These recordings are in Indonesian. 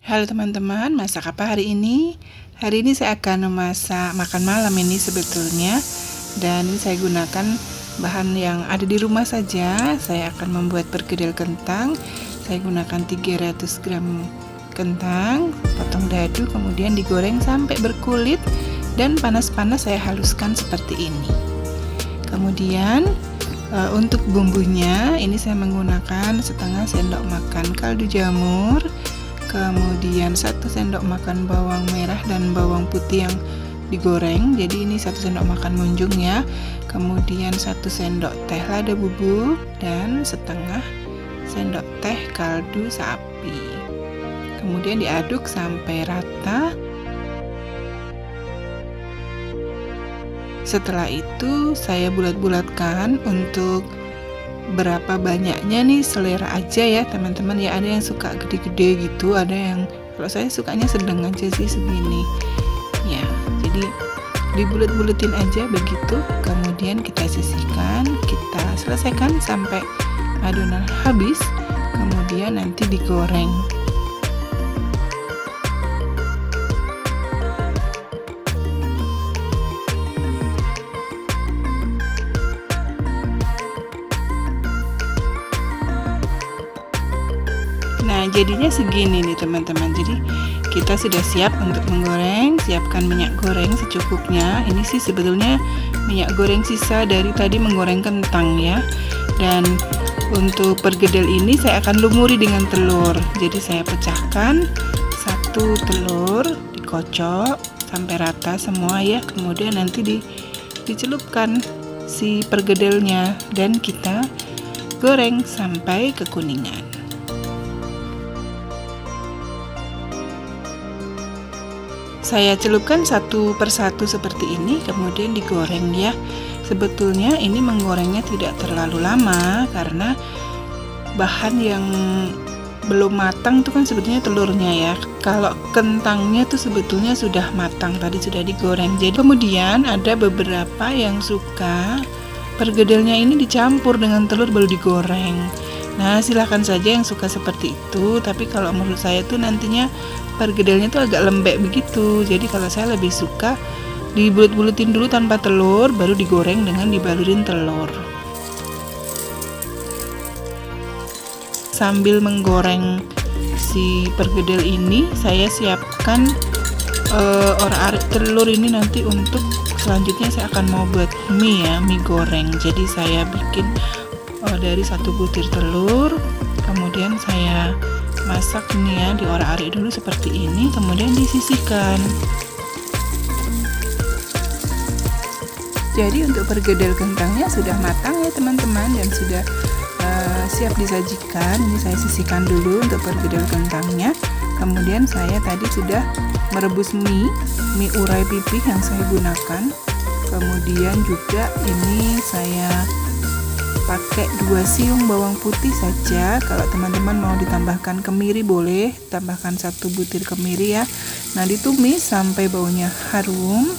Halo teman-teman, masak apa hari ini? Hari ini saya akan memasak makan malam ini sebetulnya. Dan ini saya gunakan bahan yang ada di rumah saja. Saya akan membuat perkedel kentang. Saya gunakan 300 gram kentang, potong dadu, kemudian digoreng sampai berkulit. Dan panas-panas saya haluskan seperti ini. Kemudian untuk bumbunya, ini saya menggunakan setengah sendok makan kaldu jamur. Kemudian 1 sendok makan bawang merah dan bawang putih yang digoreng. Jadi ini 1 sendok makan munjung ya. Kemudian 1 sendok teh lada bubuk dan setengah sendok teh kaldu sapi. Kemudian diaduk sampai rata. Setelah itu saya bulat-bulatkan. Untuk berapa banyaknya nih selera aja ya teman-teman ya, ada yang suka gede-gede gitu, ada yang kalau saya sukanya sedang aja sih segini ya, jadi dibulet-buletin aja begitu. Kemudian kita sisihkan, kita selesaikan sampai adonan habis, kemudian nanti digoreng. Nah, jadinya segini nih teman-teman. Jadi kita sudah siap untuk menggoreng. Siapkan minyak goreng secukupnya. Ini sih sebetulnya minyak goreng sisa dari tadi menggoreng kentang ya. Dan untuk perkedel ini saya akan lumuri dengan telur. Jadi saya pecahkan 1 telur, dikocok sampai rata semua ya. Kemudian nanti dicelupkan si perkedelnya dan kita goreng sampai kekuningan. Saya celupkan 1 persatu seperti ini, kemudian digoreng ya. Sebetulnya ini menggorengnya tidak terlalu lama karena bahan yang belum matang itu kan sebetulnya telurnya ya. Kalau kentangnya tuh sebetulnya sudah matang, tadi sudah digoreng. Jadi kemudian ada beberapa yang suka perkedelnya ini dicampur dengan telur baru digoreng. Nah, silahkan saja yang suka seperti itu, tapi kalau menurut saya tuh nantinya perkedelnya tuh agak lembek begitu. Jadi kalau saya lebih suka dibulet-buletin dulu tanpa telur, baru digoreng dengan dibalurin telur. Sambil menggoreng si perkedel ini, saya siapkan orak-arik telur ini nanti untuk selanjutnya saya akan mau buat mie ya, mie goreng. Jadi saya bikin dari 1 butir telur, kemudian saya masak ini ya, diorak-arik dulu seperti ini, kemudian disisihkan. Jadi untuk perkedel kentangnya sudah matang ya teman-teman, dan sudah siap disajikan. Ini saya sisihkan dulu untuk perkedel kentangnya. Kemudian saya tadi sudah merebus mie urai pipih yang saya gunakan. Kemudian juga ini saya pakai 2 siung bawang putih saja. Kalau teman-teman mau ditambahkan kemiri boleh, tambahkan 1 butir kemiri ya. Nah, ditumis sampai baunya harum.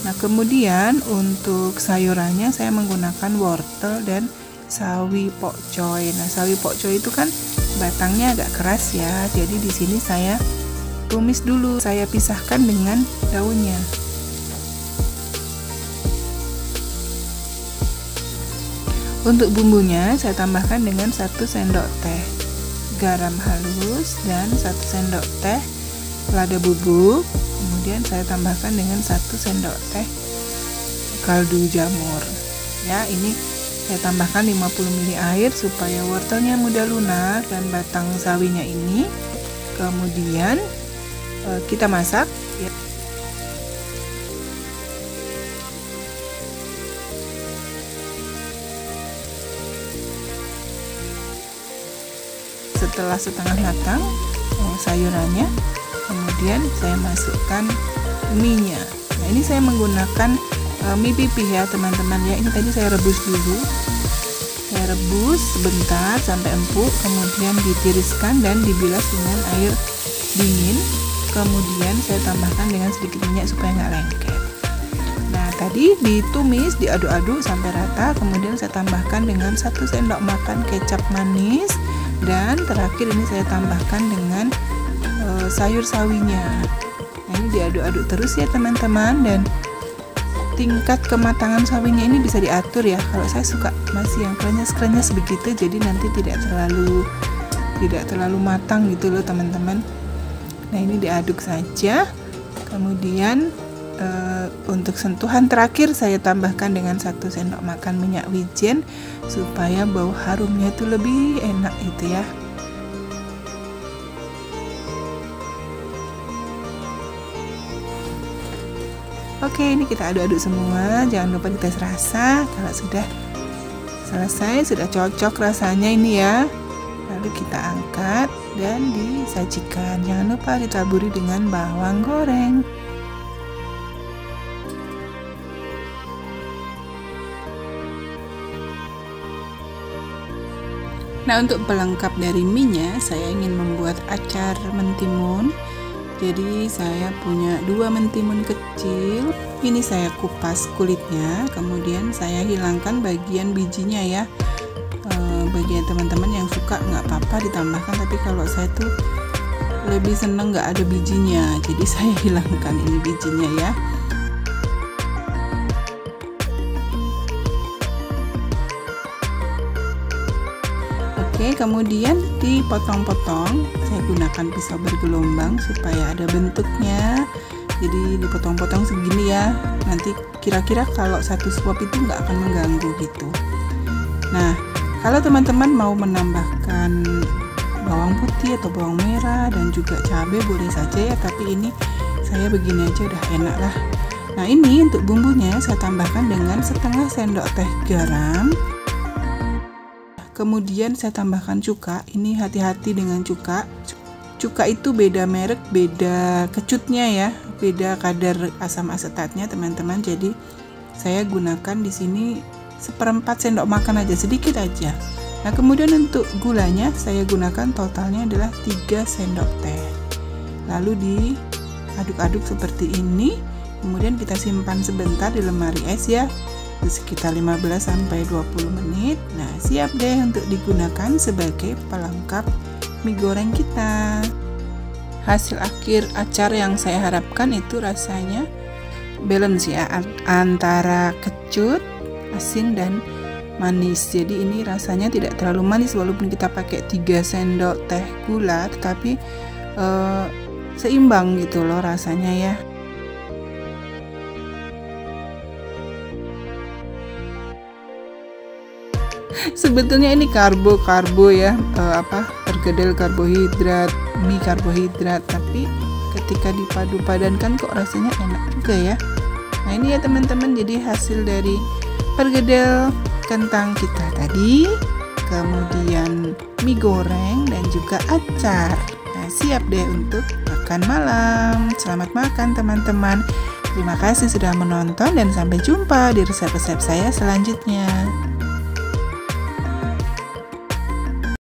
Nah, kemudian untuk sayurannya saya menggunakan wortel dan sawi pokcoy. Nah, sawi pokcoy itu kan batangnya agak keras ya. Jadi di sini saya tumis dulu, saya pisahkan dengan daunnya. Untuk bumbunya saya tambahkan dengan 1 sendok teh garam halus dan 1 sendok teh lada bubuk. Kemudian saya tambahkan dengan 1 sendok teh kaldu jamur. Ya, ini saya tambahkan 50 ml air supaya wortelnya mudah lunak dan batang sawinya ini. Kemudian kita masak ya. Setelah setengah matang sayurannya, kemudian saya masukkan mie-nya. Nah, ini saya menggunakan mie pipih ya teman-teman ya. Ini tadi saya rebus dulu, saya rebus sebentar sampai empuk, kemudian ditiriskan dan dibilas dengan air dingin. Kemudian saya tambahkan dengan sedikit minyak supaya nggak lengket. Nah, tadi ditumis, diaduk-aduk sampai rata, kemudian saya tambahkan dengan 1 sendok makan kecap manis. Dan terakhir ini saya tambahkan dengan sayur sawinya. Nah, ini diaduk-aduk terus ya teman-teman, dan tingkat kematangan sawinya ini bisa diatur ya. Kalau saya suka masih yang krenyes-krenyes begitu, jadi nanti tidak terlalu matang gitu loh teman-teman. Nah, ini diaduk saja. Kemudian untuk sentuhan terakhir saya tambahkan dengan 1 sendok makan minyak wijen supaya bau harumnya itu lebih enak gitu ya. Oke, ini kita aduk-aduk semua. Jangan lupa dites rasa. Kalau sudah selesai, sudah cocok rasanya ini ya, lalu kita angkat dan disajikan. Jangan lupa ditaburi dengan bawang goreng. Nah, untuk pelengkap dari mie-nya, saya ingin membuat acar mentimun. Jadi saya punya 2 mentimun kecil. Ini saya kupas kulitnya, kemudian saya hilangkan bagian bijinya ya. Bagian teman-teman yang suka nggak apa-apa ditambahkan, tapi kalau saya tuh lebih seneng nggak ada bijinya, jadi saya hilangkan ini bijinya ya. Oke, kemudian dipotong-potong. Saya gunakan pisau bergelombang supaya ada bentuknya. Jadi dipotong-potong segini ya. Nanti kira-kira kalau 1 suap itu nggak akan mengganggu gitu. Nah, kalau teman-teman mau menambahkan bawang putih atau bawang merah dan juga cabai boleh saja ya. Tapi ini saya begini aja udah enak lah. Nah, ini untuk bumbunya saya tambahkan dengan 1/2 sendok teh garam. Kemudian saya tambahkan cuka. Ini hati-hati dengan cuka. Cuka itu beda merek, beda kecutnya ya, beda kadar asam asetatnya teman-teman. Jadi saya gunakan di sini 1/4 sendok makan aja, sedikit aja. Nah, kemudian untuk gulanya saya gunakan totalnya adalah 3 sendok teh. Lalu diaduk-aduk seperti ini. Kemudian kita simpan sebentar di lemari es ya, sekitar 15-20 menit. Nah, siap deh untuk digunakan sebagai pelengkap mie goreng kita. Hasil akhir acar yang saya harapkan itu rasanya balance ya, antara kecut, asin dan manis. Jadi ini rasanya tidak terlalu manis walaupun kita pakai 3 sendok teh gula, tetapi seimbang gitu loh rasanya ya. Sebetulnya ini karbo ya, perkedel karbohidrat, mie karbohidrat, tapi ketika dipadu padankan kok rasanya enak juga ya. Nah, ini ya teman-teman, jadi hasil dari perkedel kentang kita tadi, kemudian mie goreng dan juga acar. Nah, siap deh untuk makan malam. Selamat makan teman-teman. Terima kasih sudah menonton dan sampai jumpa di resep-resep saya selanjutnya.